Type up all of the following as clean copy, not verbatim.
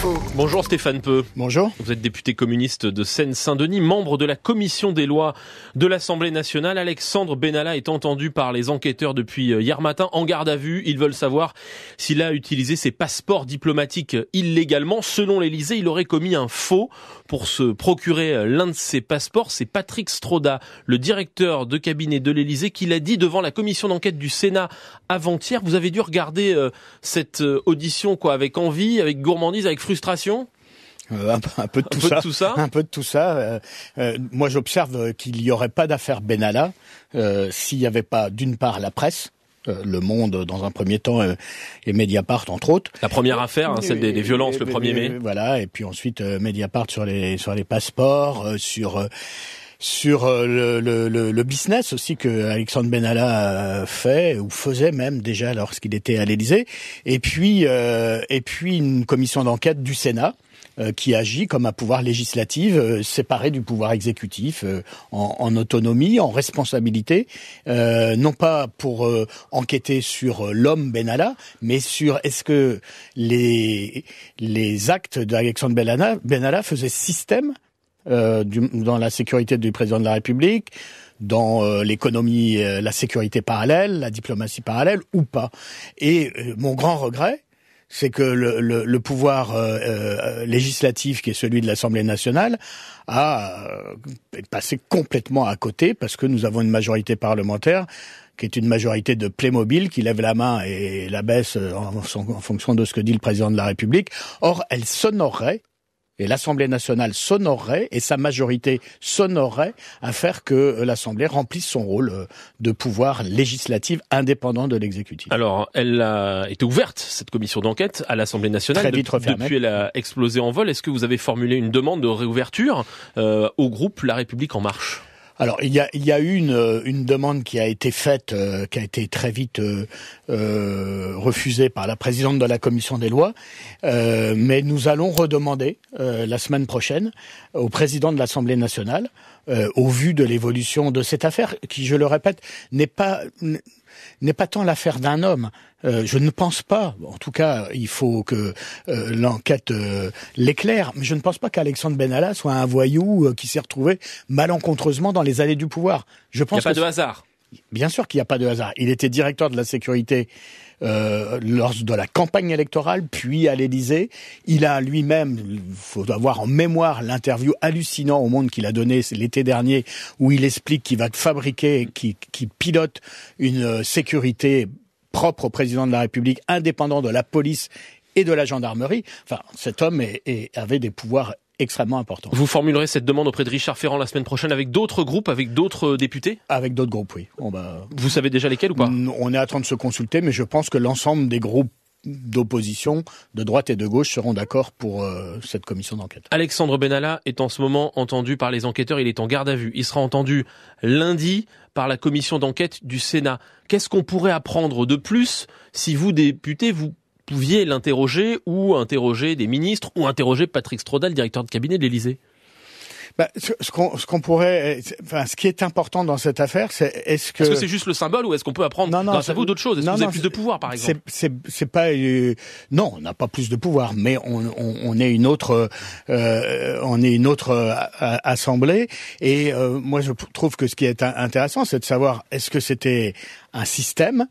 Info. Bonjour Stéphane Peu. Bonjour. Vous êtes député communiste de Seine-Saint-Denis, membre de la commission des lois de l'Assemblée nationale. Alexandre Benalla est entendu par les enquêteurs depuis hier matin en garde à vue. Ils veulent savoir s'il a utilisé ses passeports diplomatiques illégalement. Selon l'Élysée, il aurait commis un faux pour se procurer l'un de ses passeports. C'est Patrick Stroda, le directeur de cabinet de l'Élysée, qui l'a dit devant la commission d'enquête du Sénat avant-hier. Vous avez dû regarder cette audition avec envie, avec gourmandise, avec frustration. Un peu de tout ça. Un peu de tout ça. Moi, j'observe qu'il n'y aurait pas d'affaire Benalla s'il n'y avait pas, d'une part, la presse. Le Monde, dans un premier temps, et Mediapart, entre autres. La première affaire, celle des violences le 1er mai. Voilà, et puis ensuite Mediapart sur les passeports, sur le business aussi que Alexandre Benalla fait ou faisait même déjà lorsqu'il était à l'Élysée. Et puis une commission d'enquête du Sénat qui agit comme un pouvoir législatif séparé du pouvoir exécutif, en autonomie, en responsabilité, non pas pour enquêter sur l'homme Benalla, mais sur est-ce que les actes d'Alexandre Benalla faisaient système dans la sécurité du président de la République, dans l'économie, la sécurité parallèle, la diplomatie parallèle ou pas. Et mon grand regret, c'est que le pouvoir législatif, qui est celui de l'Assemblée nationale, a passé complètement à côté, parce que nous avons une majorité parlementaire qui est une majorité de Playmobil, qui lève la main et la baisse en fonction de ce que dit le président de la République. Or, elle s'honorerait, et l'Assemblée nationale s'honorerait, et sa majorité s'honorerait à faire que l'Assemblée remplisse son rôle de pouvoir législatif indépendant de l'exécutif. Alors, elle a été ouverte, cette commission d'enquête, à l'Assemblée nationale. Très vite refermée. Depuis, elle a explosé en vol. Est-ce que vous avez formulé une demande de réouverture au groupe La République En Marche ? Alors, il y a eu une demande qui a été faite, qui a été très vite refusée par la présidente de la commission des lois, mais nous allons redemander la semaine prochaine au président de l'Assemblée nationale, au vu de l'évolution de cette affaire, qui, je le répète, n'est pas tant l'affaire d'un homme. Je ne pense pas, en tout cas, il faut que l'enquête l'éclaire, mais je ne pense pas qu'Alexandre Benalla soit un voyou qui s'est retrouvé malencontreusement dans les allées du pouvoir. Je pense il n'y a pas de hasard. Bien sûr qu'il n'y a pas de hasard. Il était directeur de la sécurité lors de la campagne électorale, puis à l'Élysée. Il a lui-même, il faut avoir en mémoire l'interview hallucinante au Monde qu'il a donnée l'été dernier, où il explique qu'il va fabriquer, qu'il pilote une sécurité propre au président de la République, indépendant de la police et de la gendarmerie. Enfin, cet homme avait des pouvoirs extrêmement important. Vous formulerez cette demande auprès de Richard Ferrand la semaine prochaine avec d'autres groupes, avec d'autres députés ? Avec d'autres groupes, oui. Vous savez déjà lesquels ou pas ? On est en train de se consulter, mais je pense que l'ensemble des groupes d'opposition, de droite et de gauche, seront d'accord pour cette commission d'enquête. Alexandre Benalla est en ce moment entendu par les enquêteurs, il est en garde à vue. Il sera entendu lundi par la commission d'enquête du Sénat. Qu'est-ce qu'on pourrait apprendre de plus si vous, députés, vous pouviez l'interroger ou interroger des ministres ou interroger Patrick Stroda, le directeur de cabinet de l'Élysée ? Ce qu'on pourrait, ce qui est important dans cette affaire, c'est est-ce que c'est juste le symbole ou est-ce qu'on peut apprendre grâce à vous d'autres choses ? Est-ce que vous avez plus de pouvoir, par exemple ? C'est pas non, on n'a pas plus de pouvoir, mais on est une autre assemblée. Et moi, je trouve que ce qui est intéressant, c'est de savoir est-ce que c'était un système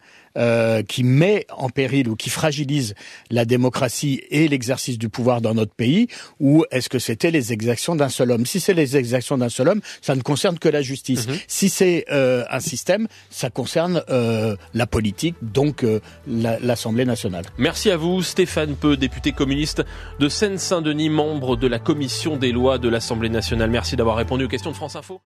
qui met en péril ou qui fragilise la démocratie et l'exercice du pouvoir dans notre pays, ou est-ce que c'était les exactions d'un seul homme ? Si c'est les exactions d'un seul homme, ça ne concerne que la justice. Si c'est un système, ça concerne la politique, donc l'Assemblée nationale. Merci à vous, Stéphane Peu, député communiste de Seine-Saint-Denis, membre de la commission des lois de l'Assemblée nationale. Merci d'avoir répondu aux questions de France Info.